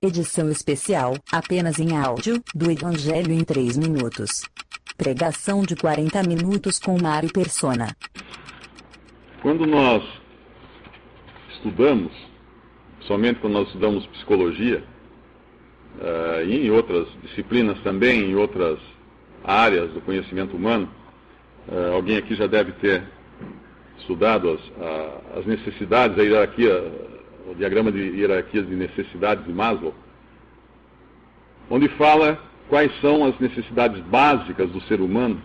Edição especial, apenas em áudio, do Evangelho em 3 minutos. Pregação de 40 minutos com Mário Persona. Quando nós estudamos, somente quando nós estudamos psicologia, e em outras disciplinas também, em outras áreas do conhecimento humano, alguém aqui já deve ter estudado as necessidades, a hierarquia, o diagrama de hierarquias de necessidades de Maslow, onde fala quais são as necessidades básicas do ser humano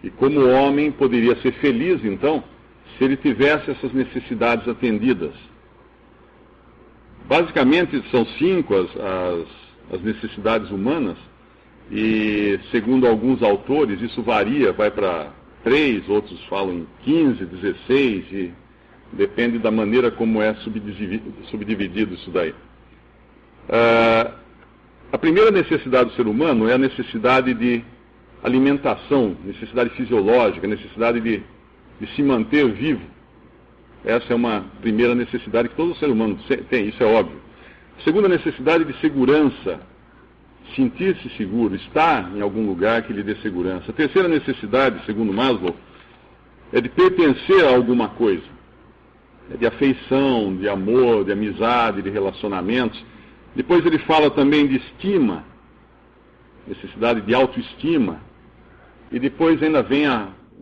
e como o homem poderia ser feliz, então, se ele tivesse essas necessidades atendidas. Basicamente, são 5 as necessidades humanas, e segundo alguns autores, isso varia, vai para 3, outros falam em 15, 16, e depende da maneira como é subdividido isso daí. A primeira necessidade do ser humano é a necessidade de alimentação, necessidade fisiológica, necessidade de se manter vivo. Essa é uma primeira necessidade que todo ser humano tem, isso é óbvio. A segunda necessidade de segurança, sentir-se seguro, estar em algum lugar que lhe dê segurança. A terceira necessidade, segundo Maslow, é de pertencer a alguma coisa. É de afeição, de amor, de amizade, de relacionamentos. Depois ele fala também de estima, necessidade de autoestima. E depois ainda vem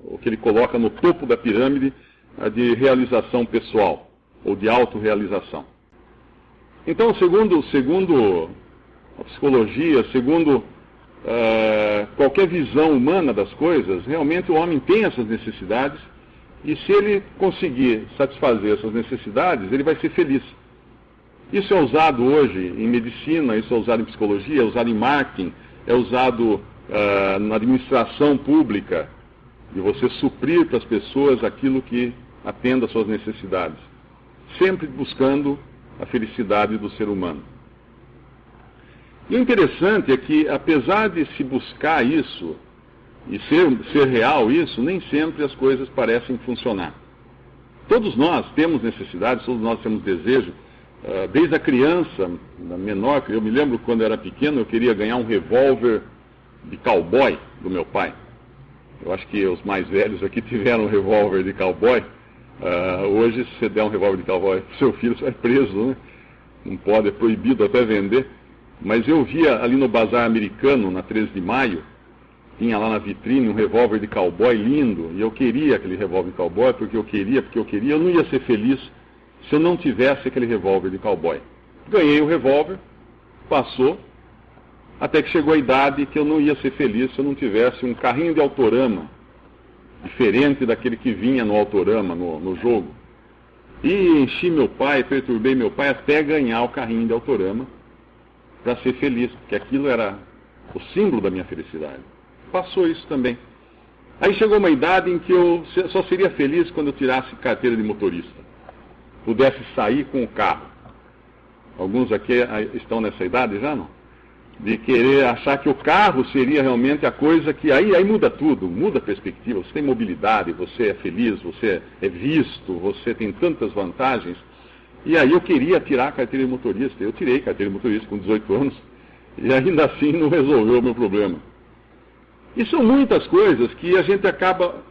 o que ele coloca no topo da pirâmide, a de realização pessoal, ou de autorrealização. Então, segundo a psicologia, segundo qualquer visão humana das coisas, realmente o homem tem essas necessidades, e se ele conseguir satisfazer essas necessidades, ele vai ser feliz. Isso é usado hoje em medicina, isso é usado em psicologia, é usado em marketing, é usado na administração pública, de você suprir para as pessoas aquilo que atenda às suas necessidades, sempre buscando a felicidade do ser humano. E o interessante é que, apesar de se buscar isso, e ser real isso, nem sempre as coisas parecem funcionar. Todos nós temos necessidades, todos nós temos desejo. Desde a criança, menor, eu me lembro quando eu era pequeno, eu queria ganhar um revólver de cowboy do meu pai. Eu acho que os mais velhos aqui tiveram um revólver de cowboy. Hoje, se você der um revólver de cowboy para seu filho, você vai preso, né? Não pode, é proibido até vender. Mas eu via ali no bazar americano, na 13 de maio, tinha lá na vitrine um revólver de cowboy lindo, e eu queria aquele revólver de cowboy porque eu queria, eu não ia ser feliz se eu não tivesse aquele revólver de cowboy. Ganhei o revólver, passou, até que chegou a idade que eu não ia ser feliz se eu não tivesse um carrinho de autorama, diferente daquele que vinha no autorama, no jogo. E enchi meu pai, perturbei meu pai até ganhar o carrinho de autorama, para ser feliz, porque aquilo era o símbolo da minha felicidade. Passou isso também. Aí chegou uma idade em que eu só seria feliz quando eu tirasse carteira de motorista, pudesse sair com o carro. Alguns aqui estão nessa idade já, não? De querer achar que o carro seria realmente a coisa que aí muda tudo, muda a perspectiva. Você tem mobilidade, você é feliz, você é visto, você tem tantas vantagens. E aí eu queria tirar a carteira de motorista. Eu tirei a carteira de motorista com 18 anos e ainda assim não resolveu o meu problema. E são muitas coisas que a gente acaba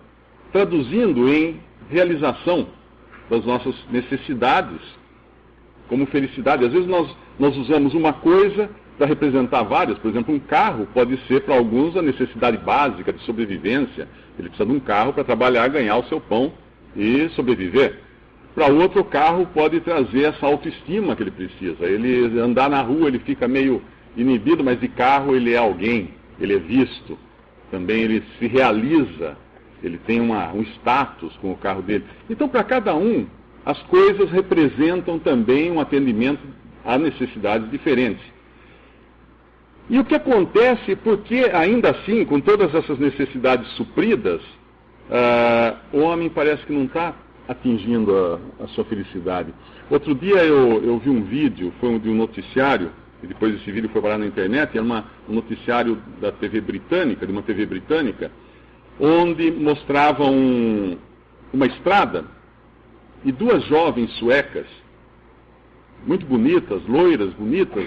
traduzindo em realização das nossas necessidades como felicidade. Às vezes nós usamos uma coisa para representar várias. Por exemplo, um carro pode ser para alguns a necessidade básica de sobrevivência. Ele precisa de um carro para trabalhar, ganhar o seu pão e sobreviver. Para outro, o carro pode trazer essa autoestima que ele precisa. Ele andar na rua, ele fica meio inibido, mas de carro ele é alguém, ele é visto. Também ele se realiza, ele tem um status com o carro dele. Então, para cada um, as coisas representam também um atendimento a necessidades diferentes. E o que acontece, porque ainda assim, com todas essas necessidades supridas, o homem parece que não está atingindo a sua felicidade. Outro dia eu vi um vídeo, foi de um noticiário, e depois esse vídeo foi parar na internet, era um noticiário da TV britânica, de uma TV britânica, onde mostravam uma estrada e 2 jovens suecas, muito bonitas, loiras, bonitas,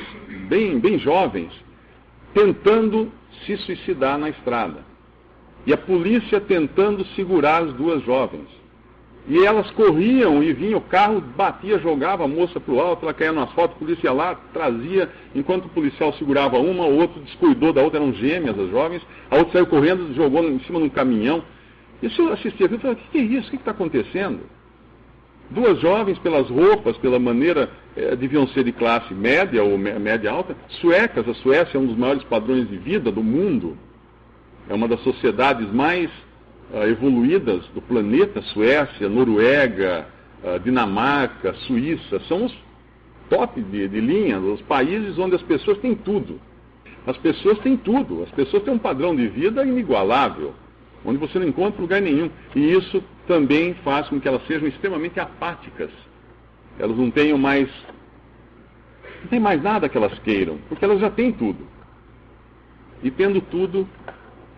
bem jovens, tentando se suicidar na estrada. E a polícia tentando segurar as duas jovens. E elas corriam e vinha o carro, batia, jogava a moça para o alto, ela caía no asfalto, a polícia ia lá, trazia, enquanto o policial segurava uma, o outro descuidou da outra, eram gêmeas as jovens, a outra saiu correndo, jogou em cima de um caminhão. E se eu assistia aquilo, eu falei, o que é isso? O que está acontecendo? Duas jovens, pelas roupas, pela maneira, deviam ser de classe média ou média alta, suecas. A Suécia é um dos maiores padrões de vida do mundo. É uma das sociedades mais evoluídas do planeta. Suécia, Noruega, Dinamarca, Suíça, são os top de linha, os países onde as pessoas têm tudo. As pessoas têm tudo, as pessoas têm um padrão de vida inigualável, onde você não encontra lugar nenhum. E isso também faz com que elas sejam extremamente apáticas. Elas não tem mais nada que elas queiram, porque elas já têm tudo. E tendo tudo,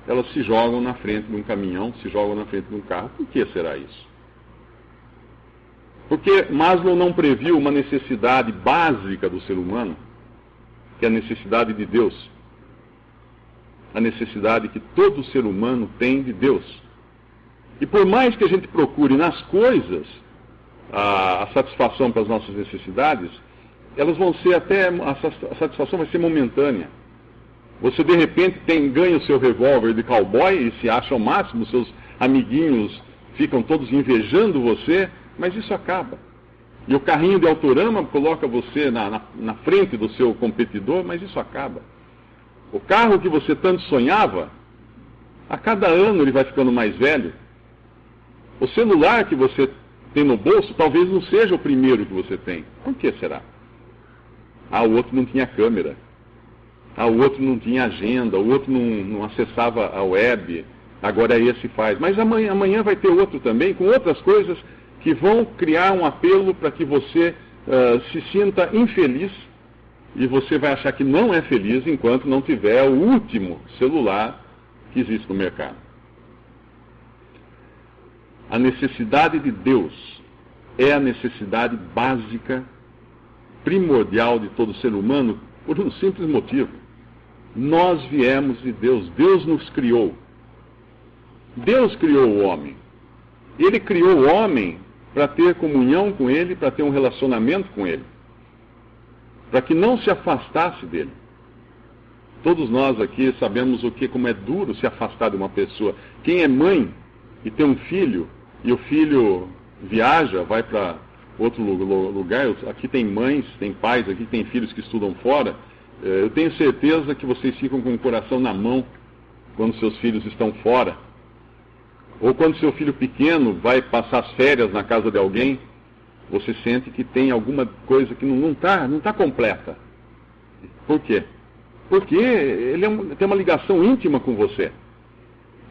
elas se jogam na frente de um caminhão, se jogam na frente de um carro. Por que será isso? Porque Maslow não previu uma necessidade básica do ser humano, que é a necessidade de Deus. A necessidade que todo ser humano tem de Deus. E por mais que a gente procure nas coisas a satisfação para as nossas necessidades, elas vão ser a satisfação vai ser momentânea. Você de repente ganha o seu revólver de cowboy e se acha ao máximo, seus amiguinhos ficam todos invejando você, mas isso acaba. E o carrinho de Autorama coloca você na frente do seu competidor, mas isso acaba. O carro que você tanto sonhava, a cada ano ele vai ficando mais velho. O celular que você tem no bolso talvez não seja o primeiro que você tem. Por que será? O outro não tinha câmera. O outro não tinha agenda, o outro não acessava a web, agora esse faz. Mas amanhã vai ter outro também, com outras coisas que vão criar um apelo para que você se sinta infeliz, e você vai achar que não é feliz enquanto não tiver o último celular que existe no mercado. A necessidade de Deus é a necessidade básica, primordial de todo ser humano, por um simples motivo. Nós viemos de Deus, Deus nos criou. Deus criou o homem. Ele criou o homem para ter comunhão com ele, para ter um relacionamento com ele, para que não se afastasse dele. Todos nós aqui sabemos como é duro se afastar de uma pessoa. Quem é mãe e tem um filho, e o filho viaja, vai para outro lugar, aqui tem mães, tem pais, aqui tem filhos que estudam fora, eu tenho certeza que vocês ficam com o coração na mão quando seus filhos estão fora. Ou quando seu filho pequeno vai passar as férias na casa de alguém, você sente que tem alguma coisa que não está completa. Por quê? Porque ele tem uma ligação íntima com você.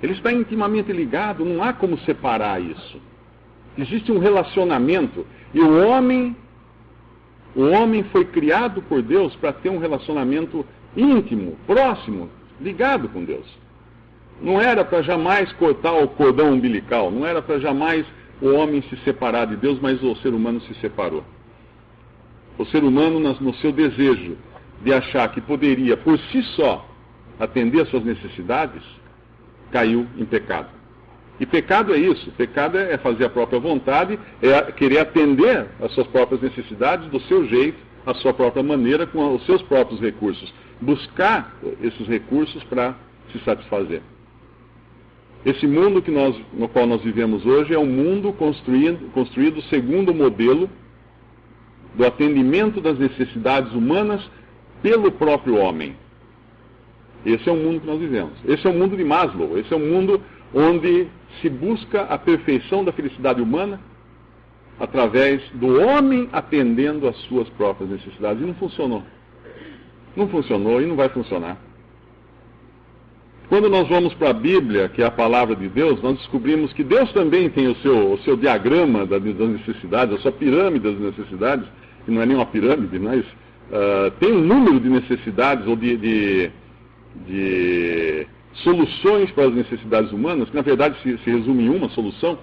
Ele está intimamente ligado, não há como separar isso. Existe um relacionamento. E o homem foi criado por Deus para ter um relacionamento íntimo, próximo, ligado com Deus. Não era para jamais cortar o cordão umbilical, não era para jamais o homem se separar de Deus, mas o ser humano se separou. O ser humano, no seu desejo de achar que poderia, por si só, atender às suas necessidades, caiu em pecado. E pecado é isso, pecado é fazer a própria vontade, é querer atender às suas próprias necessidades do seu jeito, à sua própria maneira, com os seus próprios recursos. Buscar esses recursos para se satisfazer. Esse mundo no qual nós vivemos hoje é um mundo construído segundo o modelo do atendimento das necessidades humanas pelo próprio homem. Esse é o mundo que nós vivemos. Esse é o mundo de Maslow. Esse é o mundo onde se busca a perfeição da felicidade humana através do homem atendendo às suas próprias necessidades. E não funcionou. Não funcionou e não vai funcionar. Quando nós vamos para a Bíblia, que é a palavra de Deus, nós descobrimos que Deus também tem o seu diagrama das necessidades, a sua pirâmide das necessidades, que não é nem uma pirâmide, mas tem um número de necessidades ou de soluções para as necessidades humanas, que na verdade se resume em uma solução,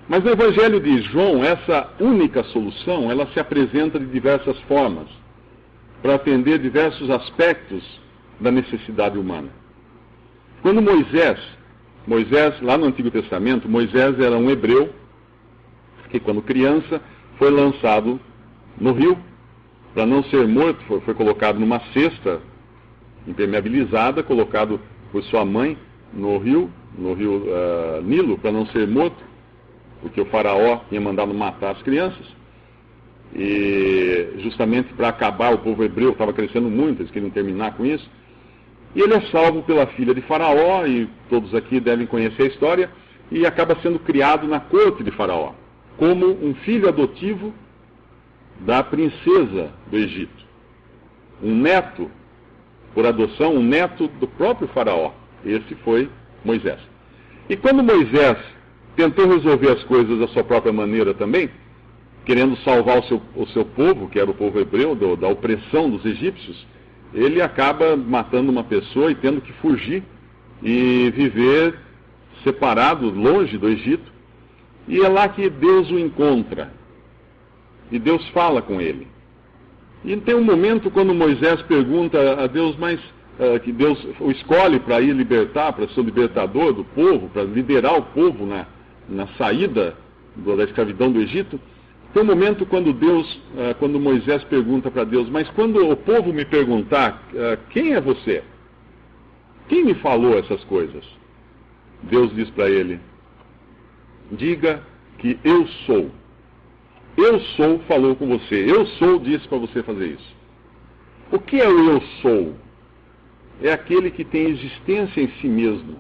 mas no Evangelho de João, essa única solução, ela se apresenta de diversas formas. para atender diversos aspectos da necessidade humana. Quando Moisés, lá no Antigo Testamento, Moisés era um hebreu que, quando criança, foi lançado no rio para não ser morto, foi colocado numa cesta impermeabilizada, colocado por sua mãe no rio Nilo, para não ser morto, porque o faraó tinha mandado matar as crianças, e justamente para acabar, o povo hebreu estava crescendo muito, eles queriam terminar com isso, e ele é salvo pela filha de Faraó, e todos aqui devem conhecer a história, e acaba sendo criado na corte de Faraó, como um filho adotivo da princesa do Egito. Um neto, por adoção, um neto do próprio Faraó. Esse foi Moisés. E quando Moisés tentou resolver as coisas da sua própria maneira também, querendo salvar o seu povo, que era o povo hebreu, da opressão dos egípcios, ele acaba matando uma pessoa e tendo que fugir e viver separado, longe do Egito. E é lá que Deus o encontra. E Deus fala com ele. E tem um momento quando Moisés pergunta a Deus, mas que Deus o escolhe para ir libertar, para ser o libertador do povo, para liderar o povo na saída da escravidão do Egito. Tem um momento quando Moisés pergunta para Deus, mas quando o povo me perguntar, quem é você? Quem me falou essas coisas? Deus diz para ele, diga que eu sou. Eu sou falou com você. Eu sou disse para você fazer isso. O que é o eu sou? É aquele que tem existência em si mesmo.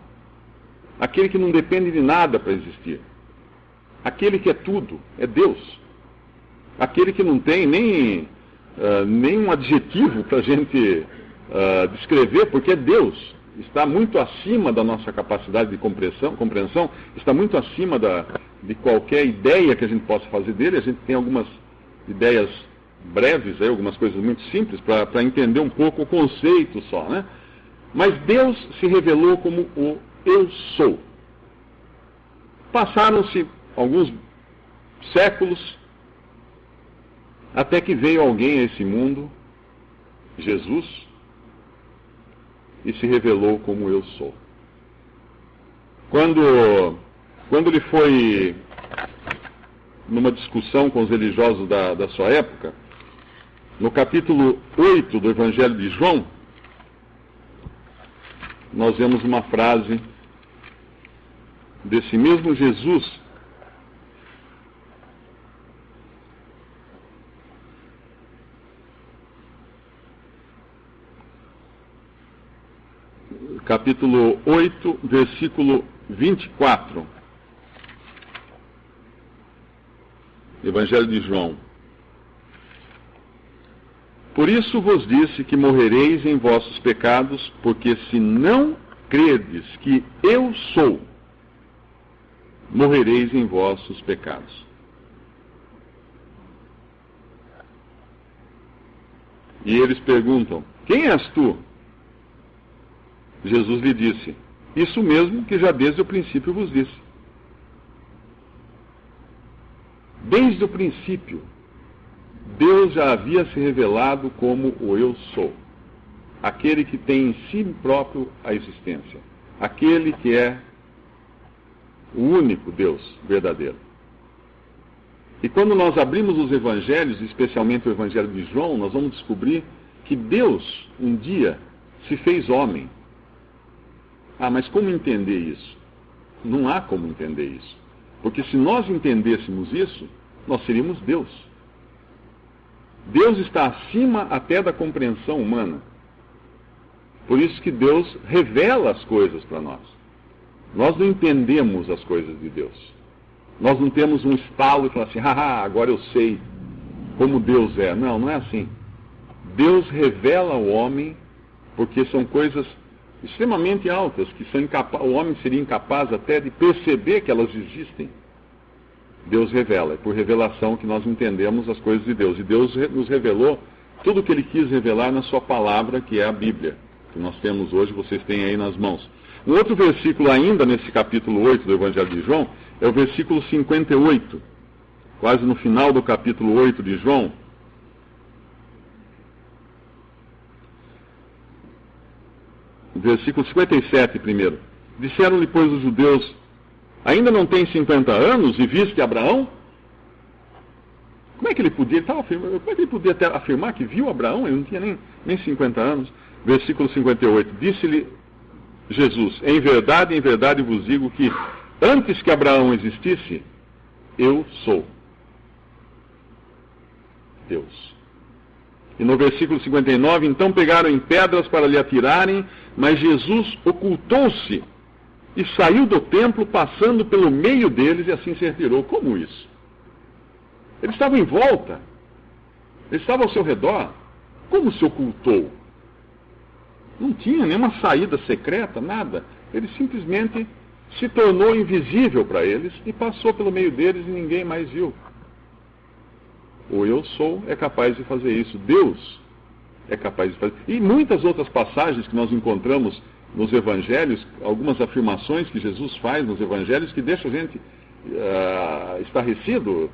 Aquele que não depende de nada para existir. Aquele que é tudo, é Deus. Aquele que não tem nem um adjetivo para a gente descrever, porque é Deus. Está muito acima da nossa capacidade de compreensão, está muito acima de qualquer ideia que a gente possa fazer dele. A gente tem algumas ideias breves, algumas coisas muito simples, para entender um pouco o conceito só, né? Mas Deus se revelou como o Eu Sou. Passaram-se alguns séculos, até que veio alguém a esse mundo, Jesus, e se revelou como eu sou. Quando ele foi numa discussão com os religiosos da sua época, no capítulo 8 do Evangelho de João, nós vemos uma frase desse mesmo Jesus, capítulo 8, versículo 24. Evangelho de João. Por isso vos disse que morrereis em vossos pecados, porque se não credes que eu sou, morrereis em vossos pecados. E eles perguntam, quem és tu? Jesus lhe disse, isso mesmo que já desde o princípio vos disse. Desde o princípio, Deus já havia se revelado como o Eu Sou. Aquele que tem em si próprio a existência. Aquele que é o único Deus verdadeiro. E quando nós abrimos os evangelhos, especialmente o Evangelho de João, nós vamos descobrir que Deus, um dia, se fez homem. Ah, mas como entender isso? Não há como entender isso. Porque se nós entendêssemos isso, nós seríamos Deus. Deus está acima até da compreensão humana. Por isso que Deus revela as coisas para nós. Nós não entendemos as coisas de Deus. Nós não temos um estalo e falar assim, haha, agora eu sei como Deus é. Não, não é assim. Deus revela ao homem porque são coisas extremamente altas, que o homem seria incapaz até de perceber que elas existem. Deus revela, é por revelação que nós entendemos as coisas de Deus. E Deus nos revelou tudo o que Ele quis revelar na sua palavra, que é a Bíblia, que nós temos hoje, vocês têm aí nas mãos. Um outro versículo ainda, nesse capítulo 8 do Evangelho de João, é o versículo 58, quase no final do capítulo 8 de João. versículo 57 primeiro. Disseram-lhe, pois, os judeus: ainda não tem 50 anos e viste Abraão? Como é que ele podia? Como é que ele podia até afirmar que viu Abraão? Ele não tinha nem 50 anos. Versículo 58. Disse-lhe Jesus: em verdade vos digo que antes que Abraão existisse, eu sou Deus. E no versículo 59, então pegaram em pedras para lhe atirarem, mas Jesus ocultou-se e saiu do templo, passando pelo meio deles, e assim se retirou. Como isso? Eles estavam em volta, eles estavam ao seu redor. Como se ocultou? Não tinha nenhuma saída secreta, nada. Ele simplesmente se tornou invisível para eles e passou pelo meio deles e ninguém mais viu. O eu sou é capaz de fazer isso. Deus é capaz de fazer. E muitas outras passagens que nós encontramos nos evangelhos, algumas afirmações que Jesus faz nos evangelhos que deixam a gente estarrecido.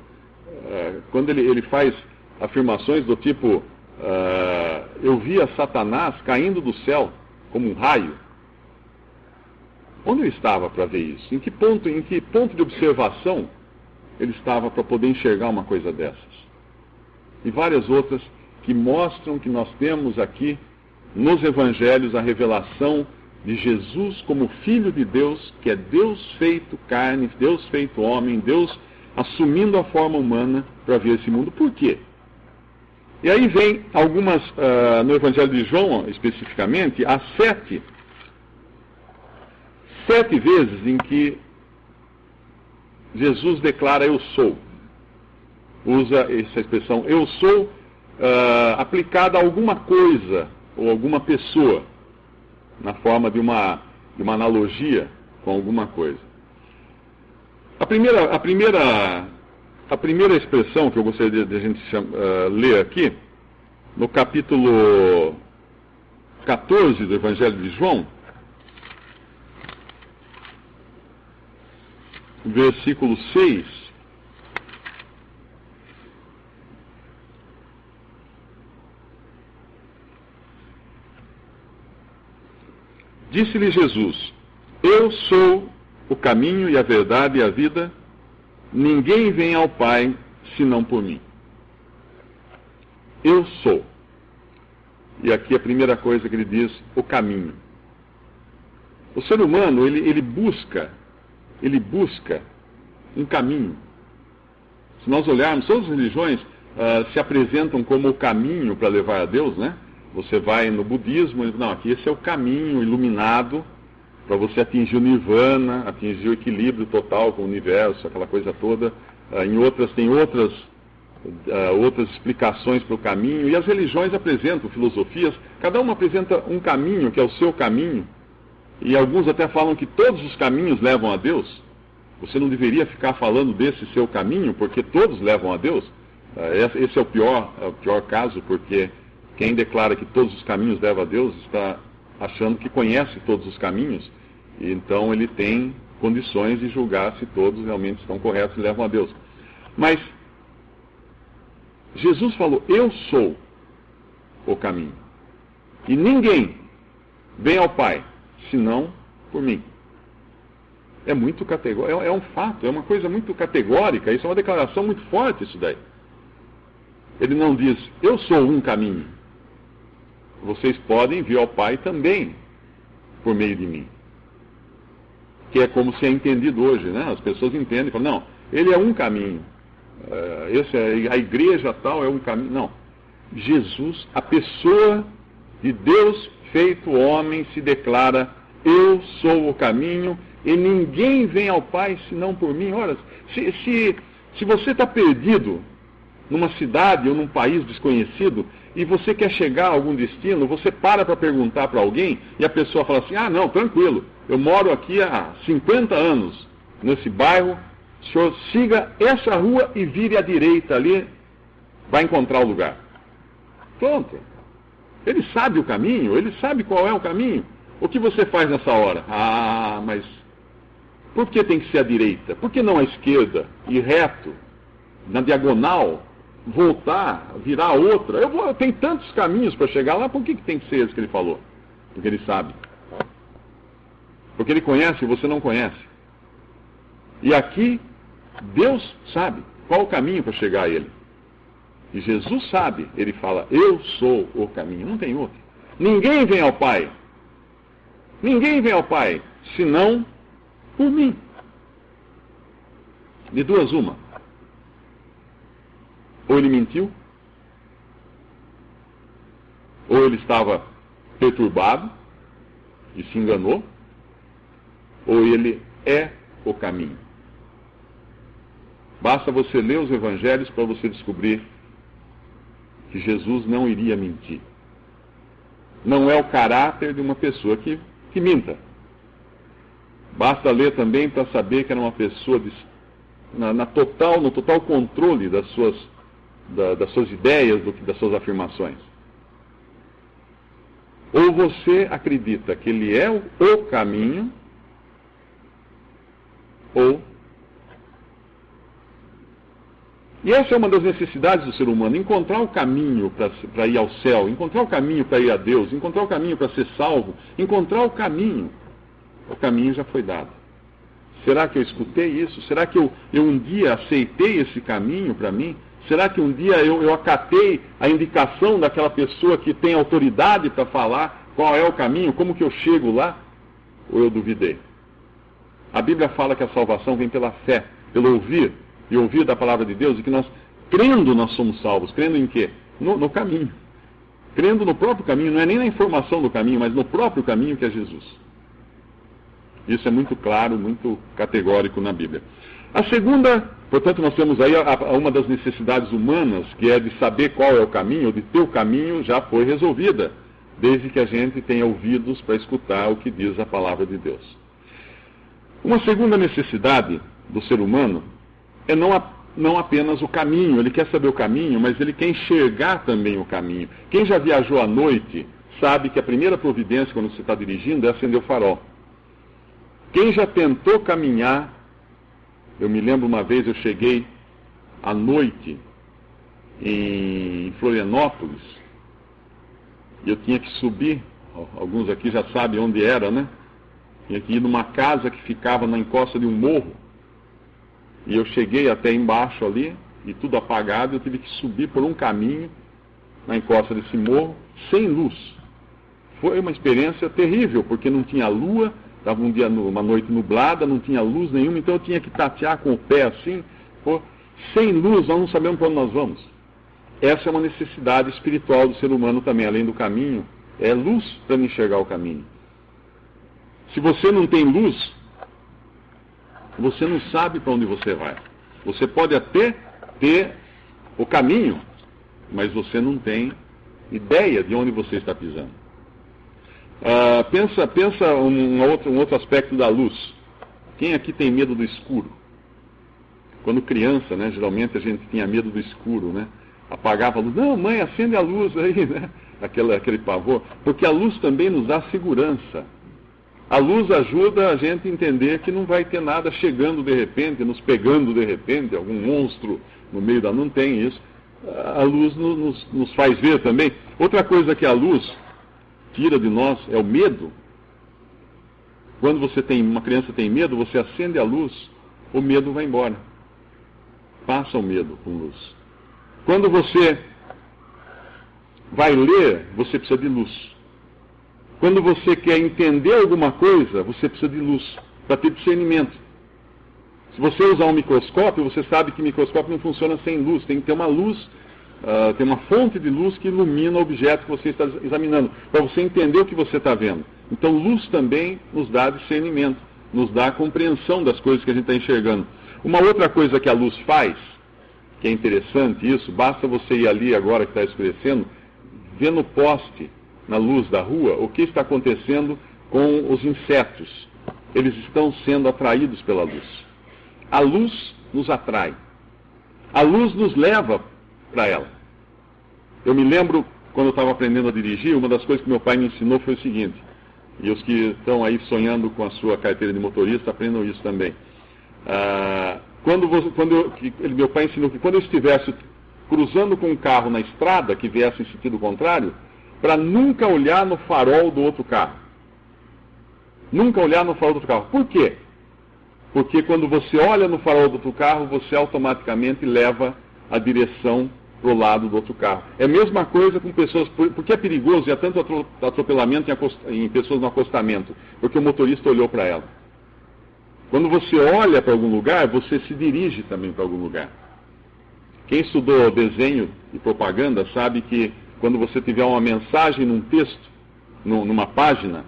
Quando ele faz afirmações do tipo, eu via Satanás caindo do céu como um raio. Onde ele estava para ver isso? Em que ponto de observação ele estava para poder enxergar uma coisa dessas? E várias outras que mostram que nós temos aqui nos evangelhos a revelação de Jesus como Filho de Deus, que é Deus feito carne, Deus feito homem, Deus assumindo a forma humana para ver esse mundo. Por quê? E aí vem algumas, no Evangelho de João especificamente, há sete vezes em que Jesus declara eu sou. Usa essa expressão eu sou aplicada a alguma coisa ou alguma pessoa, na forma de uma analogia com alguma coisa. A primeira expressão que eu gostaria de a gente ler aqui, no capítulo 14 do Evangelho de João, versículo 6, disse-lhe Jesus: eu sou o caminho e a verdade e a vida, ninguém vem ao Pai senão por mim. Eu sou. E aqui a primeira coisa que ele diz, o caminho. O ser humano, ele busca um caminho. Se nós olharmos, todas as religiões se apresentam como o caminho para levar a Deus, né? Você vai no budismo, não, aqui esse é o caminho iluminado para você atingir o nirvana, atingir o equilíbrio total com o universo, aquela coisa toda. Em outras, tem outras explicações para o caminho, e as religiões apresentam filosofias, cada uma apresenta um caminho, que é o seu caminho, e alguns até falam que todos os caminhos levam a Deus. Você não deveria ficar falando desse seu caminho, porque todos levam a Deus. Esse é o pior caso, porque quem declara que todos os caminhos levam a Deus está achando que conhece todos os caminhos, e então ele tem condições de julgar se todos realmente estão corretos e levam a Deus. Mas Jesus falou, eu sou o caminho, e ninguém vem ao Pai senão por mim. É muito categórico, é um fato, é uma coisa muito categórica, isso é uma declaração muito forte, isso daí. Ele não diz, eu sou um caminho. Vocês podem vir ao Pai também por meio de mim. Que é como se é entendido hoje, né? As pessoas entendem e falam, não, ele é um caminho. A igreja tal é um caminho. Não. Jesus, a pessoa de Deus feito homem, se declara, eu sou o caminho e ninguém vem ao Pai senão por mim. Ora, se você está perdido numa cidade ou num país desconhecido e você quer chegar a algum destino, você para perguntar para alguém e a pessoa fala assim, não, tranquilo, eu moro aqui há 50 anos nesse bairro, o senhor siga essa rua e vire à direita ali, vai encontrar o lugar. Pronto. Ele sabe o caminho, ele sabe qual é o caminho. O que você faz nessa hora? Mas por que tem que ser à direita? Por que não à esquerda? Ir reto, na diagonal, voltar, virar outra? Eu tenho tantos caminhos para chegar lá, por que tem que ser esse que ele falou? Porque ele sabe. Porque Ele conhece e você não conhece. E aqui, Deus sabe qual o caminho para chegar a Ele. E Jesus sabe, Ele fala, eu sou o caminho, não tem outro. Ninguém vem ao Pai. Ninguém vem ao Pai, senão por mim. De duas uma. Ou ele mentiu, ou ele estava perturbado e se enganou, ou ele é o caminho. Basta você ler os evangelhos para você descobrir que Jesus não iria mentir. Não é o caráter de uma pessoa que minta. Basta ler também para saber que era uma pessoa no total controle das suas ideias, das suas afirmações. Ou você acredita que ele é o caminho, ou... E essa é uma das necessidades do ser humano, encontrar o caminho para ir ao céu, encontrar o caminho para ir a Deus, encontrar o caminho para ser salvo, encontrar o caminho. O caminho já foi dado. Será que eu escutei isso? Será que eu um dia aceitei esse caminho para mim? Será que um dia eu acatei a indicação daquela pessoa que tem autoridade para falar qual é o caminho, como que eu chego lá? Ou eu duvidei? A Bíblia fala que a salvação vem pela fé, pelo ouvir, e ouvir da palavra de Deus, e que nós, crendo, nós somos salvos. Crendo em quê? No caminho. Crendo no próprio caminho, não é nem na informação do caminho, mas no próprio caminho que é Jesus. Isso é muito claro, muito categórico na Bíblia. A segunda, portanto, nós temos aí uma das necessidades humanas, que é de saber qual é o caminho, ou de ter o caminho, já foi resolvida, desde que a gente tenha ouvidos para escutar o que diz a palavra de Deus. Uma segunda necessidade do ser humano é não apenas o caminho. Ele quer saber o caminho, mas ele quer enxergar também o caminho. Quem já viajou à noite sabe que a primeira providência quando você está dirigindo é acender o farol. Quem já tentou caminhar, eu me lembro uma vez, eu cheguei à noite em Florianópolis, e eu tinha que subir, alguns aqui já sabem onde era, né? Tinha que ir numa casa que ficava na encosta de um morro, e eu cheguei até embaixo ali, e tudo apagado, eu tive que subir por um caminho na encosta desse morro, sem luz. Foi uma experiência terrível, porque não tinha lua, estava uma noite nublada, não tinha luz nenhuma, então eu tinha que tatear com o pé assim, sem luz, nós não sabemos para onde nós vamos. Essa é uma necessidade espiritual do ser humano também, além do caminho, é luz para me enxergar o caminho. Se você não tem luz, você não sabe para onde você vai. Você pode até ter o caminho, mas você não tem ideia de onde você está pisando. Pensa um outro aspecto da luz. Quem aqui tem medo do escuro? Quando criança, né, geralmente a gente tinha medo do escuro, né? Apagava a luz. Não, mãe, acende a luz aí, né? Aquele pavor. Porque a luz também nos dá segurança. A luz ajuda a gente a entender que não vai ter nada chegando de repente, nos pegando de repente, algum monstro no meio da... Não tem isso. A luz nos faz ver também. Outra coisa que a luz tira de nós é o medo. Quando uma criança tem medo, você acende a luz, o medo vai embora. Passa o medo com luz. Quando você vai ler, você precisa de luz. Quando você quer entender alguma coisa, você precisa de luz, para ter discernimento. Se você usar um microscópio, você sabe que microscópio não funciona sem luz. Tem que ter uma luz, tem uma fonte de luz que ilumina o objeto que você está examinando, para você entender o que você está vendo. Então, luz também nos dá discernimento, nos dá a compreensão das coisas que a gente está enxergando. Uma outra coisa que a luz faz, que é interessante isso, basta você ir ali agora que está escurecendo, ver no poste, na luz da rua, o que está acontecendo com os insetos. Eles estão sendo atraídos pela luz. A luz nos atrai. A luz nos leva para ela. Eu me lembro, quando eu estava aprendendo a dirigir, uma das coisas que meu pai me ensinou foi o seguinte, e os que estão aí sonhando com a sua carteira de motorista, aprendam isso também. Meu pai ensinou que quando eu estivesse cruzando com um carro na estrada, que viesse em sentido contrário, para nunca olhar no farol do outro carro. Nunca olhar no farol do outro carro. Por quê? Porque quando você olha no farol do outro carro, você automaticamente leva a direção para o lado do outro carro. É a mesma coisa com pessoas, porque é perigoso e há tanto atropelamento em pessoas no acostamento, porque o motorista olhou para ela. Quando você olha para algum lugar, você se dirige também para algum lugar. Quem estudou desenho e propaganda sabe que quando você tiver uma mensagem num texto, numa página,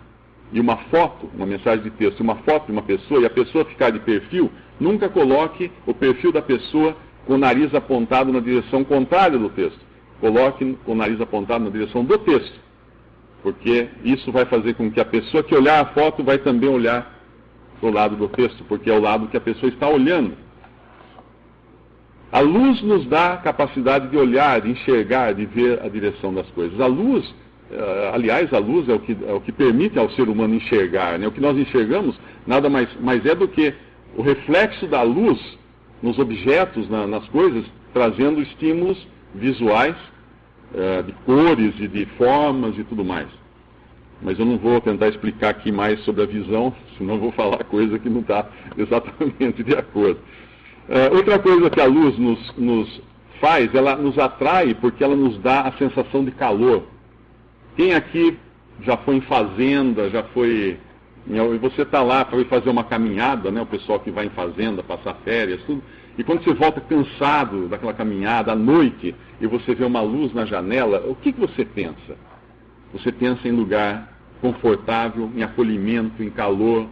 e uma foto, uma mensagem de texto, uma foto de uma pessoa, e a pessoa ficar de perfil, nunca coloque o perfil da pessoa com o nariz apontado na direção contrária do texto. Coloque com o nariz apontado na direção do texto. Porque isso vai fazer com que a pessoa que olhar a foto vai também olhar para o lado do texto, porque é o lado que a pessoa está olhando. A luz nos dá a capacidade de olhar, de enxergar, de ver a direção das coisas. A luz, aliás, a luz é o que permite ao ser humano enxergar, né? O que nós enxergamos nada mais é do que o reflexo da luz nos objetos, nas coisas, trazendo estímulos visuais, de cores e de formas e tudo mais. Mas eu não vou tentar explicar aqui mais sobre a visão, senão eu vou falar coisa que não está exatamente de acordo. Outra coisa que a luz nos faz, ela nos atrai porque ela nos dá a sensação de calor. Quem aqui já foi em fazenda, você está lá para ir fazer uma caminhada, né? O pessoal que vai em fazenda, passar férias, tudo. E quando você volta cansado daquela caminhada à noite e você vê uma luz na janela, o que você pensa? Você pensa em lugar confortável, em acolhimento, em calor,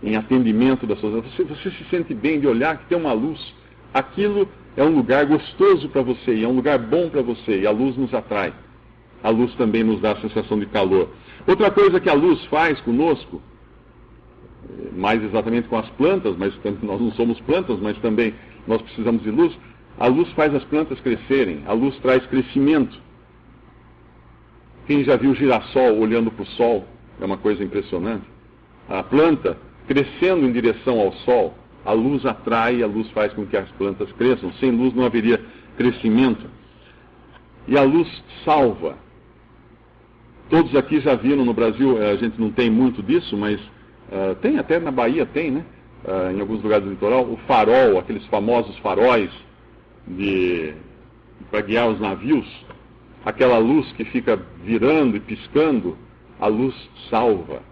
em atendimento das suas... Você se sente bem de olhar que tem uma luz. Aquilo é um lugar gostoso para você, e é um lugar bom para você, e a luz nos atrai. A luz também nos dá a sensação de calor. Outra coisa que a luz faz conosco, mais exatamente com as plantas, mas nós não somos plantas, mas também nós precisamos de luz, a luz faz as plantas crescerem, a luz traz crescimento. Quem já viu girassol olhando para o sol, é uma coisa impressionante. A planta crescendo em direção ao sol, a luz atrai, a luz faz com que as plantas cresçam. Sem luz não haveria crescimento. E a luz salva. Todos aqui já viram no Brasil, a gente não tem muito disso, mas tem até na Bahia, tem, né? Em alguns lugares do litoral, o farol, aqueles famosos faróis para guiar os navios, aquela luz que fica virando e piscando, a luz salva.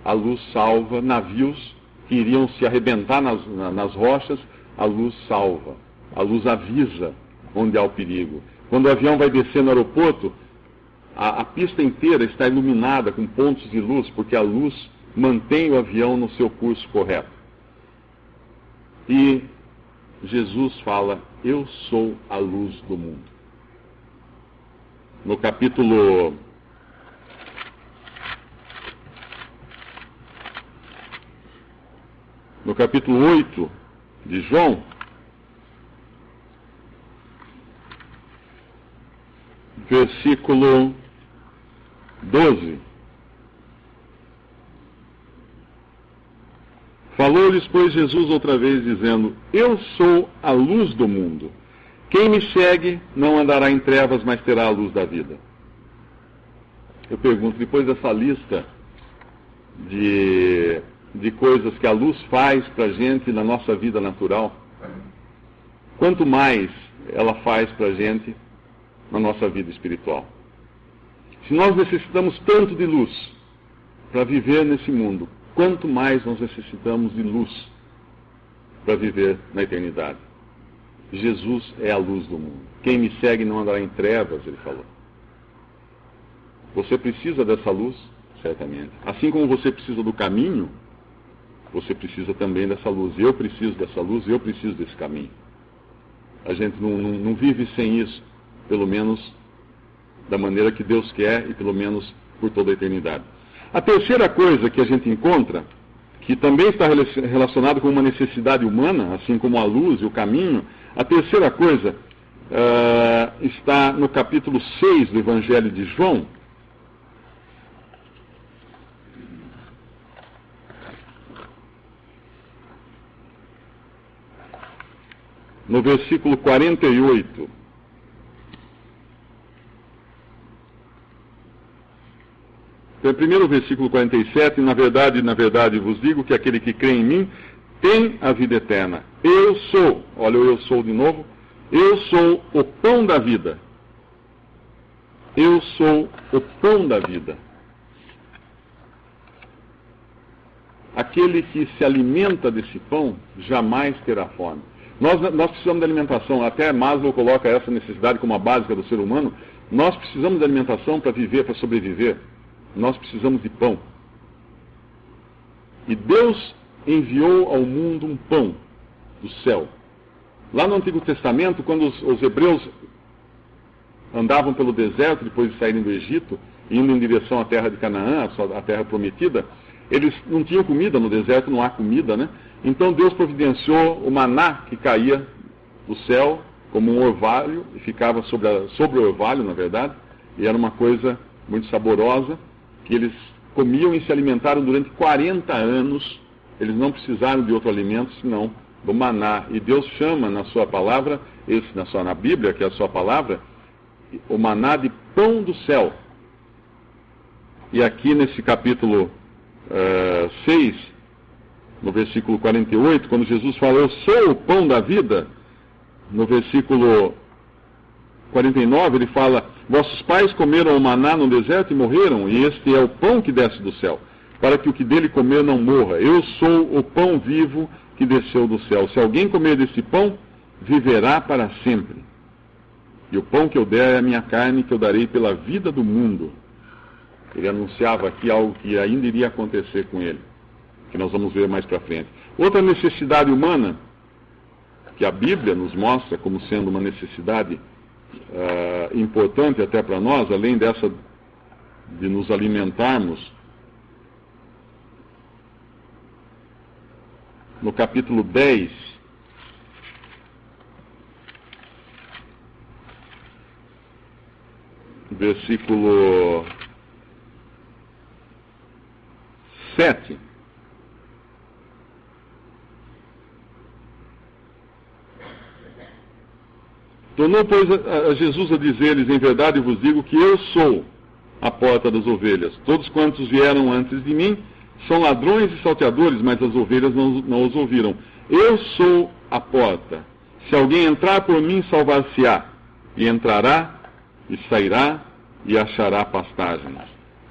A luz salva navios que iriam se arrebentar nas rochas, a luz salva. A luz avisa onde há o perigo. Quando o avião vai descer no aeroporto, a pista inteira está iluminada com pontos de luz, porque a luz mantém o avião no seu curso correto. E Jesus fala, eu sou a luz do mundo. No capítulo 8 de João, versículo 12. Falou-lhes, pois, Jesus outra vez, dizendo, eu sou a luz do mundo. Quem me segue não andará em trevas, mas terá a luz da vida. Eu pergunto, depois dessa lista de coisas que a luz faz para a gente na nossa vida natural, quanto mais ela faz para a gente na nossa vida espiritual. Se nós necessitamos tanto de luz para viver nesse mundo, quanto mais nós necessitamos de luz para viver na eternidade. Jesus é a luz do mundo. Quem me segue não andará em trevas, ele falou. Você precisa dessa luz? Certamente. Assim como você precisa do caminho, você precisa também dessa luz. Eu preciso dessa luz, eu preciso desse caminho. A gente não vive sem isso, pelo menos da maneira que Deus quer e pelo menos por toda a eternidade. A terceira coisa que a gente encontra, que também está relacionada com uma necessidade humana, assim como a luz e o caminho, a terceira coisa está no capítulo 6 do Evangelho de João. No versículo 48. Então, primeiro o versículo 47, na verdade vos digo que aquele que crê em mim tem a vida eterna. Eu sou, olha o eu sou de novo, eu sou o pão da vida. Eu sou o pão da vida. Aquele que se alimenta desse pão jamais terá fome. Nós precisamos de alimentação, até Maslow coloca essa necessidade como a básica do ser humano. Nós precisamos de alimentação para viver, para sobreviver. Nós precisamos de pão. E Deus enviou ao mundo um pão do céu. Lá no Antigo Testamento, quando os hebreus andavam pelo deserto, depois de saírem do Egito, indo em direção à terra de Canaã, a terra prometida, eles não tinham comida, no deserto não há comida, né? Então Deus providenciou o maná que caía do céu, como um orvalho, e ficava sobre o orvalho, na verdade, e era uma coisa muito saborosa, que eles comiam e se alimentaram durante 40 anos. Eles não precisaram de outro alimento, senão do maná. E Deus chama na sua palavra, na Bíblia, que é a sua palavra, o maná de pão do céu. E aqui nesse capítulo 6, no versículo 48, quando Jesus fala, eu sou o pão da vida, no versículo 49, ele fala, vossos pais comeram o maná no deserto e morreram, e este é o pão que desce do céu, para que o que dele comer não morra. Eu sou o pão vivo que desceu do céu. Se alguém comer desse pão, viverá para sempre. E o pão que eu der é a minha carne, que eu darei pela vida do mundo. Ele anunciava aqui algo que ainda iria acontecer com ele, que nós vamos ver mais para frente. Outra necessidade humana, que a Bíblia nos mostra como sendo uma necessidade importante até para nós, além dessa de nos alimentarmos, no capítulo 10, versículo 7. Tornou, pois, a Jesus a dizer-lhes, em verdade vos digo que eu sou a porta das ovelhas. Todos quantos vieram antes de mim são ladrões e salteadores, mas as ovelhas não os ouviram. Eu sou a porta. Se alguém entrar por mim, salvar-se-á, e entrará, e sairá, e achará pastagens.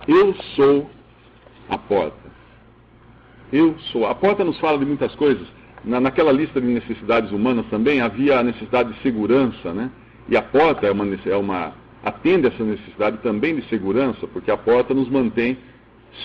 Eu sou a porta. Eu sou. A porta nos fala de muitas coisas. Naquela lista de necessidades humanas também havia a necessidade de segurança, né? E a porta atende essa necessidade também de segurança, porque a porta nos mantém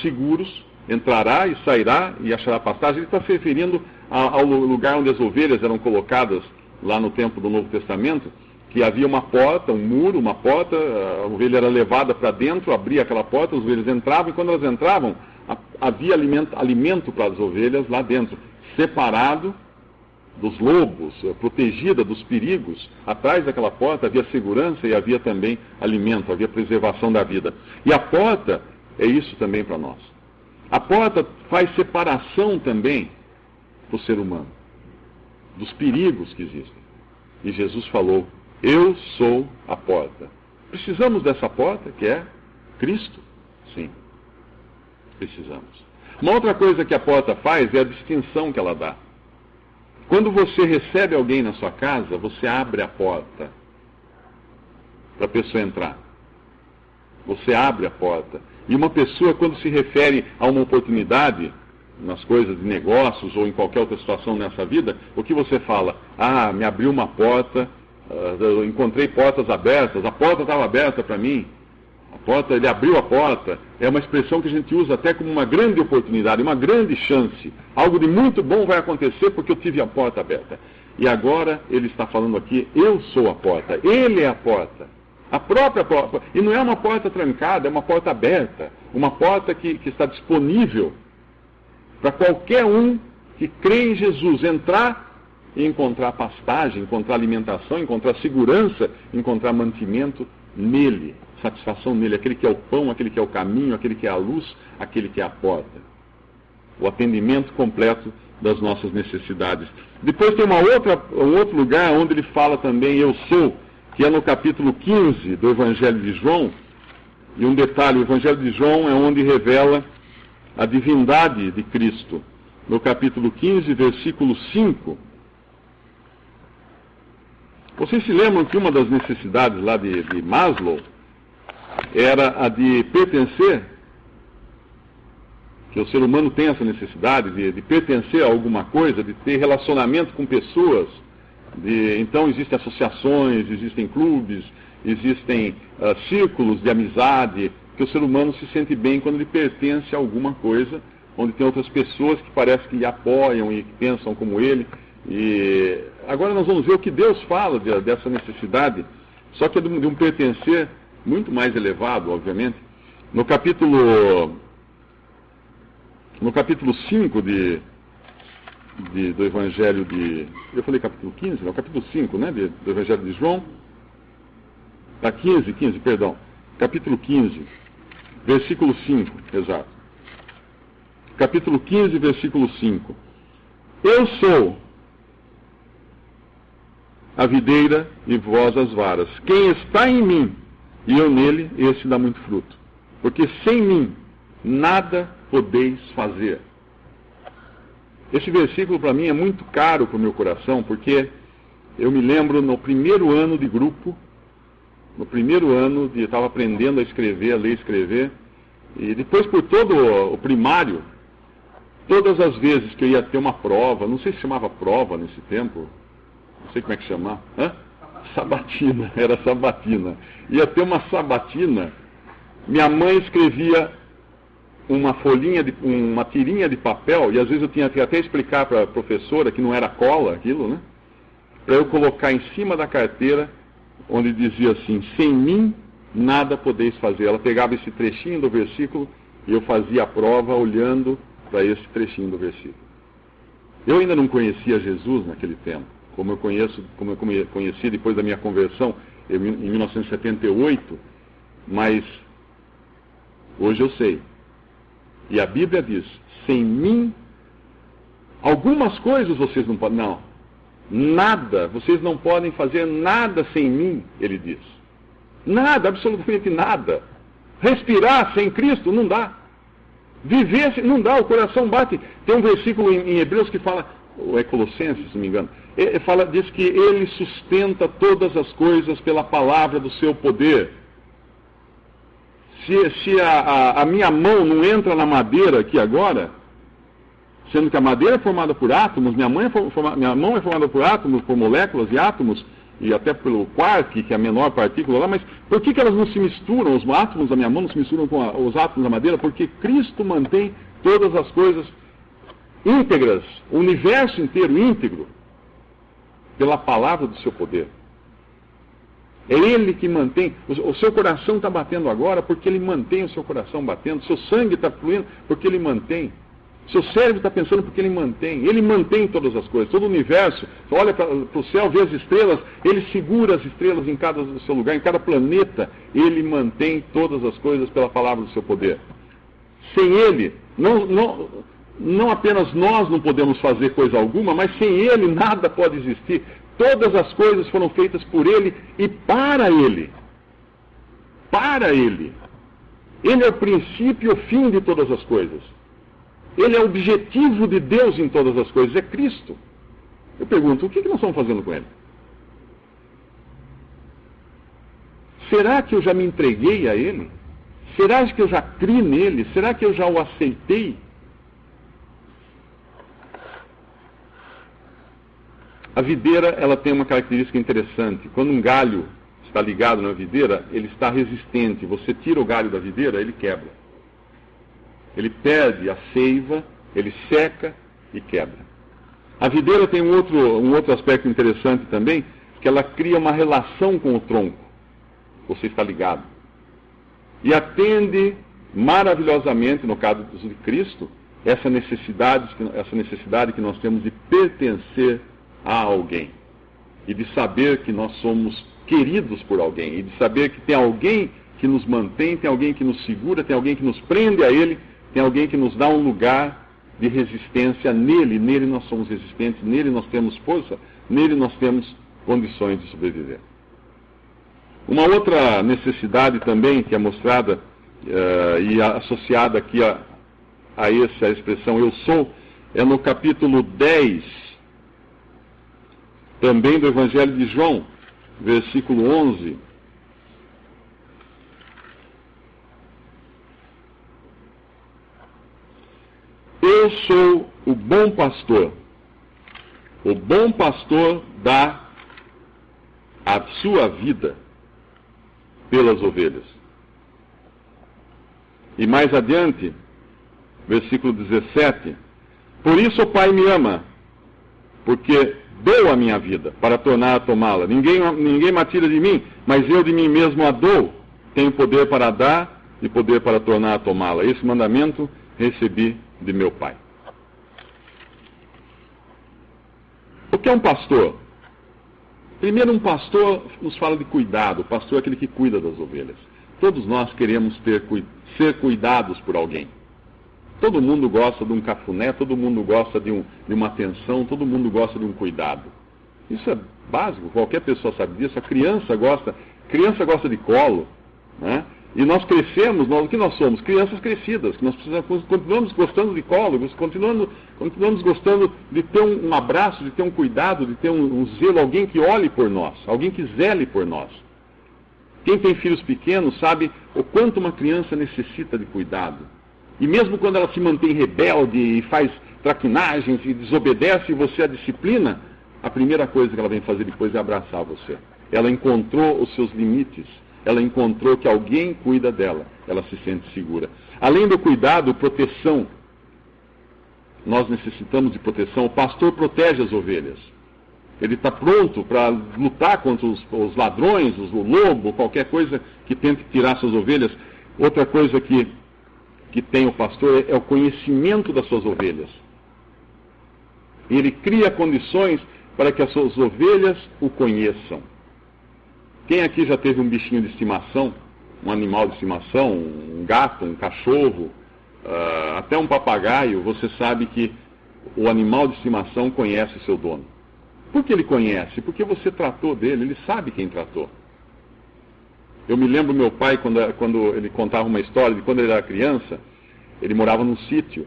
seguros, entrará e sairá e achará pastagem. Ele está se referindo ao lugar onde as ovelhas eram colocadas lá no tempo do Novo Testamento, que havia uma porta, um muro, uma porta, a ovelha era levada para dentro, abria aquela porta, as ovelhas entravam, e quando elas entravam, havia alimento para as ovelhas lá dentro, separado dos lobos, protegida dos perigos. Atrás daquela porta havia segurança e havia também alimento, havia preservação da vida. E a porta é isso também para nós. A porta faz separação também para o ser humano, dos perigos que existem. E Jesus falou, eu sou a porta. Precisamos dessa porta, que é Cristo? Sim, precisamos. Uma outra coisa que a porta faz é a distinção que ela dá. Quando você recebe alguém na sua casa, você abre a porta para a pessoa entrar. Você abre a porta. E uma pessoa, quando se refere a uma oportunidade, nas coisas de negócios ou em qualquer outra situação nessa vida, o que você fala? Ah, me abriu uma porta, eu encontrei portas abertas, a porta estava aberta para mim. Ele abriu a porta, é uma expressão que a gente usa até como uma grande oportunidade, uma grande chance. Algo de muito bom vai acontecer porque eu tive a porta aberta. E agora ele está falando aqui, eu sou a porta, ele é a porta. A própria porta. E não é uma porta trancada, é uma porta aberta. Uma porta que está disponível para qualquer um que crê em Jesus entrar e encontrar pastagem, encontrar alimentação, encontrar segurança, encontrar mantimento nele. Satisfação nele, aquele que é o pão, aquele que é o caminho, aquele que é a luz, aquele que é a porta. O atendimento completo das nossas necessidades. Depois tem um outro lugar onde ele fala também, eu sou, que é no capítulo 15 do Evangelho de João, E um detalhe, o Evangelho de João é onde revela a divindade de Cristo. No capítulo 15, versículo 5. Vocês se lembram que uma das necessidades lá de Maslow era a de pertencer? Que o ser humano tem essa necessidade de pertencer a alguma coisa, de ter relacionamento com pessoas. Então existem associações, existem clubes, existem círculos de amizade, que o ser humano se sente bem quando ele pertence a alguma coisa, onde tem outras pessoas que parece que lhe apoiam e que pensam como ele. E agora nós vamos ver o que Deus fala dessa necessidade, só que é de um pertencer muito mais elevado, obviamente. No capítulo 5 do Evangelho de... Eu falei capítulo 15? Não, capítulo 5, né, do Evangelho de João. 15, perdão. Capítulo 15, versículo 5, exato. Capítulo 15, versículo 5. Eu sou a videira e vós as varas. Quem está em mim e eu nele, esse dá muito fruto. Porque sem mim nada podeis fazer. Esse versículo para mim é muito caro para o meu coração, porque eu me lembro no primeiro ano de grupo, eu estava aprendendo a escrever, a ler e escrever, e depois por todo o primário, todas as vezes que eu ia ter uma prova, não sei se chamava prova nesse tempo, não sei como é que chamava, sabatina, era sabatina. Ia ter uma sabatina, minha mãe escrevia uma tirinha de papel, e às vezes eu tinha que até explicar para a professora que não era cola aquilo, né? Para eu colocar em cima da carteira, onde dizia assim, sem mim nada podeis fazer. Ela pegava esse trechinho do versículo e eu fazia a prova olhando para esse trechinho do versículo. Eu ainda não conhecia Jesus naquele tempo, como eu conheci depois da minha conversão em 1978, mas hoje eu sei. E a Bíblia diz, sem mim, algumas coisas vocês não podem, nada, vocês não podem fazer nada sem mim, ele diz. Nada, absolutamente nada. Respirar sem Cristo não dá. Viver não dá, o coração bate. Tem um versículo em Hebreus que fala, ou é Colossenses, se não me engano, diz que ele sustenta todas as coisas pela palavra do seu poder. Se a minha mão não entra na madeira aqui agora, sendo que a madeira é formada por átomos, minha mão é formada por átomos, por moléculas e átomos, e até pelo quark, que é a menor partícula lá, mas por que elas não se misturam, os átomos da minha mão não se misturam com os átomos da madeira? Porque Cristo mantém todas as coisas íntegras, o universo inteiro íntegro, pela palavra do seu poder. É Ele que mantém, o seu coração está batendo agora porque Ele mantém o seu coração batendo, seu sangue está fluindo porque Ele mantém, seu cérebro está pensando porque Ele mantém todas as coisas, todo o universo, olha para o céu, vê as estrelas, Ele segura as estrelas em cada do seu lugar, em cada planeta, Ele mantém todas as coisas pela palavra do seu poder. Sem Ele, não apenas nós não podemos fazer coisa alguma, mas sem Ele nada pode existir. Todas as coisas foram feitas por Ele e para Ele. Para Ele. Ele é o princípio e o fim de todas as coisas. Ele é o objetivo de Deus em todas as coisas, é Cristo. Eu pergunto, o que nós estamos fazendo com Ele? Será que eu já me entreguei a Ele? Será que eu já criei nele? Será que eu já o aceitei? A videira, ela tem uma característica interessante. Quando um galho está ligado na videira, ele está resistente. Você tira o galho da videira, ele quebra. Ele perde a seiva, ele seca e quebra. A videira tem um outro aspecto interessante também, que ela cria uma relação com o tronco. Você está ligado. E atende maravilhosamente, no caso de Cristo, essa necessidade que nós temos de pertencer a alguém, e de saber que nós somos queridos por alguém, e de saber que tem alguém que nos mantém, tem alguém que nos segura, tem alguém que nos prende a Ele, tem alguém que nos dá um lugar de resistência nele nós somos resistentes, nele nós temos força, nele nós temos condições de sobreviver. Uma outra necessidade também que é mostrada e associada aqui a essa expressão eu sou, é no capítulo 10, também do Evangelho de João, versículo 11. Eu sou o bom pastor. O bom pastor dá a sua vida pelas ovelhas. E mais adiante, versículo 17, por isso o Pai me ama, porque dou a minha vida para tornar a tomá-la. Ninguém me tira de mim, mas eu de mim mesmo a dou. Tenho poder para dar e poder para tornar a tomá-la. Esse mandamento recebi de meu Pai. O que é um pastor? Primeiro, um pastor nos fala de cuidado. O pastor é aquele que cuida das ovelhas. Todos nós queremos ser cuidados por alguém. Todo mundo gosta de um cafuné, todo mundo gosta de uma atenção, todo mundo gosta de um cuidado. Isso é básico, qualquer pessoa sabe disso. A criança gosta de colo, né? E nós crescemos, o que nós somos? Crianças crescidas, que nós continuamos gostando de colo, continuamos gostando de ter um abraço, de ter um cuidado, de ter um zelo, alguém que olhe por nós, alguém que zele por nós. Quem tem filhos pequenos sabe o quanto uma criança necessita de cuidado. E mesmo quando ela se mantém rebelde e faz traquinagens e desobedece e você a disciplina, a primeira coisa que ela vem fazer depois é abraçar você. Ela encontrou os seus limites. Ela encontrou que alguém cuida dela, ela se sente segura. Além do cuidado, proteção. Nós necessitamos de proteção. O pastor protege as ovelhas. Ele está pronto para lutar contra os ladrões, o lobo, qualquer coisa que tente tirar suas ovelhas. Outra coisa que tem o pastor é o conhecimento das suas ovelhas. Ele cria condições para que as suas ovelhas o conheçam. Quem aqui já teve um bichinho de estimação, um animal de estimação, um gato, um cachorro, até um papagaio, você sabe que o animal de estimação conhece seu dono. Por que ele conhece? Porque você tratou dele, ele sabe quem tratou. Eu me lembro meu pai, quando ele contava uma história de quando ele era criança, ele morava num sítio,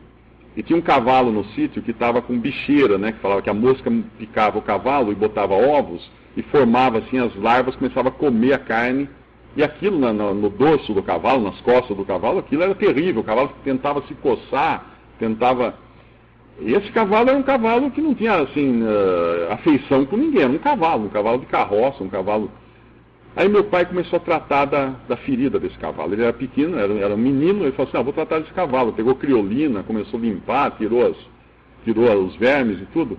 e tinha um cavalo no sítio que estava com bicheira, né, que falava que a mosca picava o cavalo e botava ovos, e formava assim as larvas, começava a comer a carne, e aquilo no dorso do cavalo, nas costas do cavalo, aquilo era terrível. O cavalo tentava se coçar, E esse cavalo era um cavalo que não tinha assim afeição com ninguém, era um cavalo de carroça, um cavalo. Aí meu pai começou a tratar da ferida desse cavalo. Ele era pequeno, era um menino, ele falou assim, vou tratar desse cavalo. Pegou criolina, começou a limpar, tirou os vermes e tudo.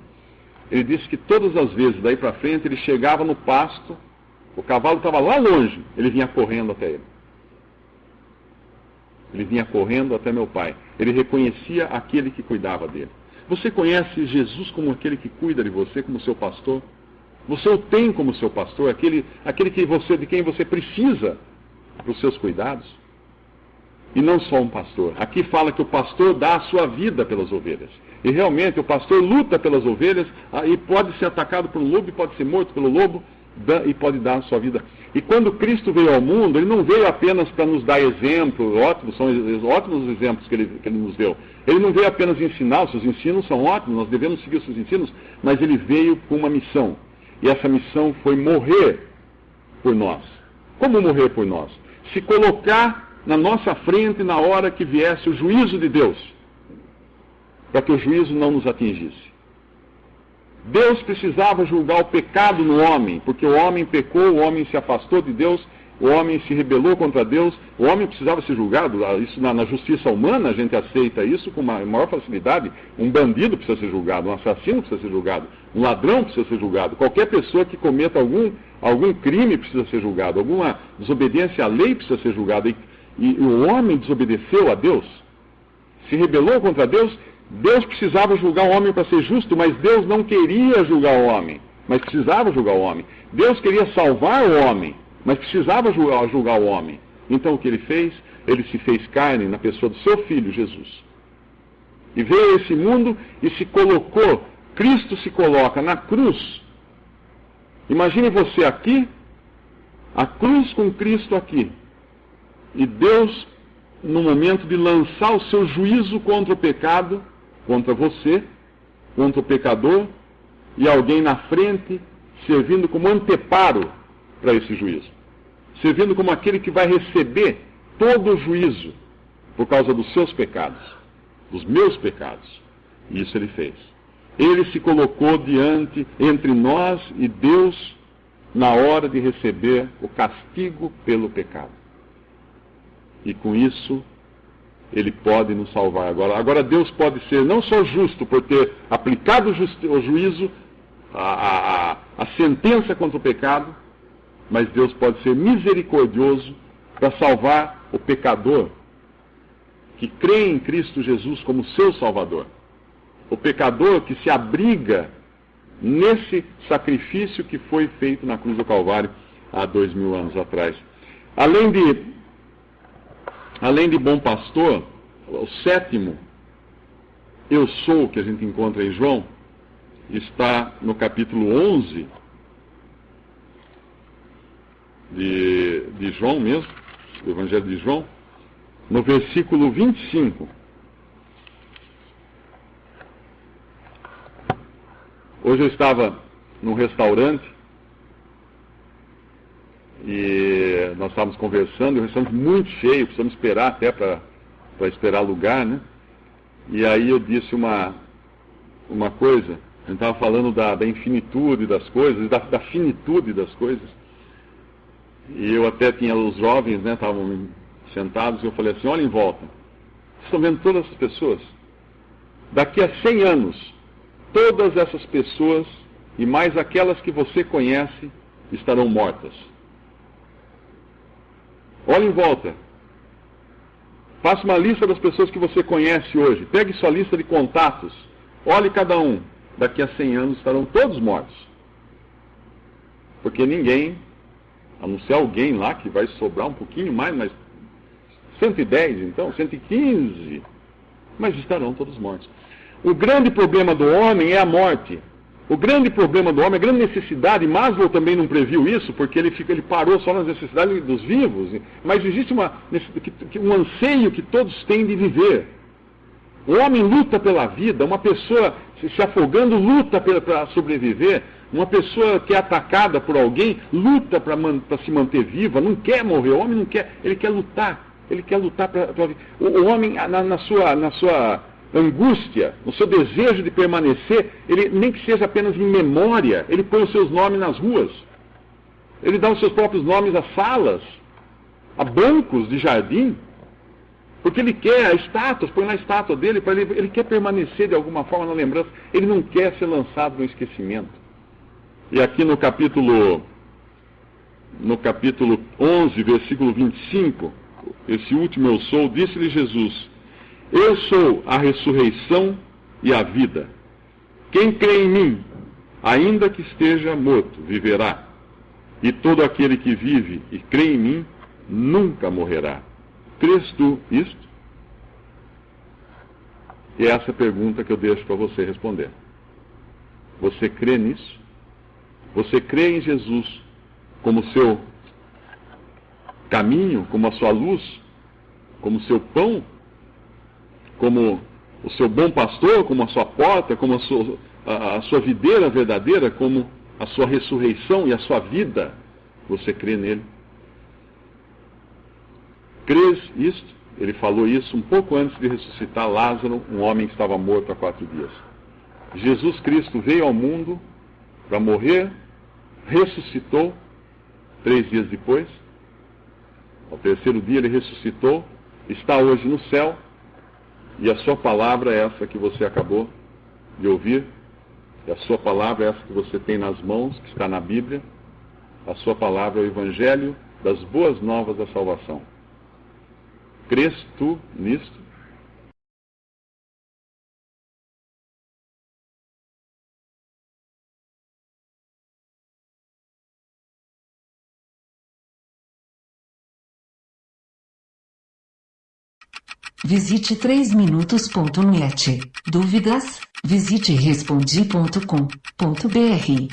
Ele disse que todas as vezes, daí para frente, ele chegava no pasto, o cavalo estava lá longe, ele vinha correndo até ele. Ele vinha correndo até meu pai. Ele reconhecia aquele que cuidava dele. Você conhece Jesus como aquele que cuida de você, como seu pastor? Você o tem como seu pastor, aquele de quem você precisa para os seus cuidados? E não só um pastor. Aqui fala que o pastor dá a sua vida pelas ovelhas. E realmente o pastor luta pelas ovelhas e pode ser atacado por um lobo, e pode ser morto pelo lobo, e pode dar a sua vida. E quando Cristo veio ao mundo, ele não veio apenas para nos dar exemplo, são ótimos exemplos que ele nos deu. Ele não veio apenas ensinar, os seus ensinos são ótimos, nós devemos seguir os seus ensinos, mas ele veio com uma missão. E essa missão foi morrer por nós. Como morrer por nós? Se colocar na nossa frente na hora que viesse o juízo de Deus, para que o juízo não nos atingisse. Deus precisava julgar o pecado no homem, porque o homem pecou, o homem se afastou de Deus, o homem se rebelou contra Deus, o homem precisava ser julgado. Isso na justiça humana a gente aceita isso com maior facilidade. Um bandido precisa ser julgado, um assassino precisa ser julgado, um ladrão precisa ser julgado, qualquer pessoa que cometa algum crime precisa ser julgado, alguma desobediência à lei precisa ser julgada. E o homem desobedeceu a Deus, se rebelou contra Deus. Deus precisava julgar o homem para ser justo, mas Deus não queria julgar o homem, mas precisava julgar o homem. Deus queria salvar o homem, mas precisava julgar o homem. Então o que ele fez? Ele se fez carne na pessoa do seu filho, Jesus. E veio a esse mundo e se colocou, Cristo se coloca na cruz. Imagine você aqui, a cruz com Cristo aqui. E Deus no momento de lançar o seu juízo contra o pecado, contra você, contra o pecador, e alguém na frente, servindo como anteparo para esse juízo. Servindo como aquele que vai receber todo o juízo por causa dos seus pecados, dos meus pecados. E isso ele fez. Ele se colocou diante, entre nós e Deus, na hora de receber o castigo pelo pecado. E com isso, ele pode nos salvar agora. Agora Deus pode ser não só justo por ter aplicado o juízo, a sentença contra o pecado, mas Deus pode ser misericordioso para salvar o pecador que crê em Cristo Jesus como seu Salvador. O pecador que se abriga nesse sacrifício que foi feito na cruz do Calvário há 2000 anos atrás. Além de bom pastor, o sétimo, eu sou, que a gente encontra em João, está no capítulo 11 de João mesmo, do Evangelho de João, no versículo 25. Hoje eu estava num restaurante e nós estávamos conversando, o restaurante muito cheio, precisamos esperar até para esperar lugar, né? E aí eu disse uma coisa, a gente estava falando da infinitude das coisas, da finitude das coisas. E eu até tinha os jovens, né, estavam sentados, e eu falei assim, olha em volta, vocês estão vendo todas essas pessoas? Daqui a 100 anos, todas essas pessoas, e mais aquelas que você conhece, estarão mortas. Olhe em volta. Faça uma lista das pessoas que você conhece hoje. Pegue sua lista de contatos. Olhe cada um. Daqui a 100 anos estarão todos mortos. Porque ninguém, a não ser alguém lá que vai sobrar um pouquinho mais, mas 110 então, 115, mas estarão todos mortos. O grande problema do homem é a morte. O grande problema do homem, a grande necessidade, Maslow também não previu isso, porque ele parou só nas necessidades dos vivos, mas existe um anseio que todos têm de viver. O homem luta pela vida, uma pessoa se afogando luta para sobreviver, uma pessoa que é atacada por alguém luta para se manter viva, não quer morrer, o homem não quer, ele quer lutar para o homem na sua angústia, no seu desejo de permanecer, ele nem que seja apenas em memória, ele põe os seus nomes nas ruas, ele dá os seus próprios nomes a salas, a bancos de jardim, porque ele quer a estátua, põe na estátua dele, ele quer permanecer de alguma forma na lembrança, ele não quer ser lançado no esquecimento. E aqui no capítulo 11, versículo 25, esse último eu sou, disse-lhe Jesus, eu sou a ressurreição e a vida. Quem crê em mim, ainda que esteja morto, viverá. E todo aquele que vive e crê em mim, nunca morrerá. Crês tu isto? E essa é a pergunta que eu deixo para você responder. Você crê nisso? Você crê em Jesus como seu caminho, como a sua luz, como seu pão, como o seu bom pastor, como a sua porta, como a sua videira verdadeira, como a sua ressurreição e a sua vida? Você crê nele? Crês isto? Ele falou isso um pouco antes de ressuscitar Lázaro, um homem que estava morto há 4 dias. Jesus Cristo veio ao mundo para morrer, ressuscitou 3 dias depois. Ao 3º dia ele ressuscitou, está hoje no céu, e a sua palavra é essa que você acabou de ouvir, e a sua palavra é essa que você tem nas mãos, que está na Bíblia. A sua palavra é o Evangelho das boas novas da salvação. Crês tu nisto? Visite 3minutos.net. Dúvidas? Visite respondi.com.br.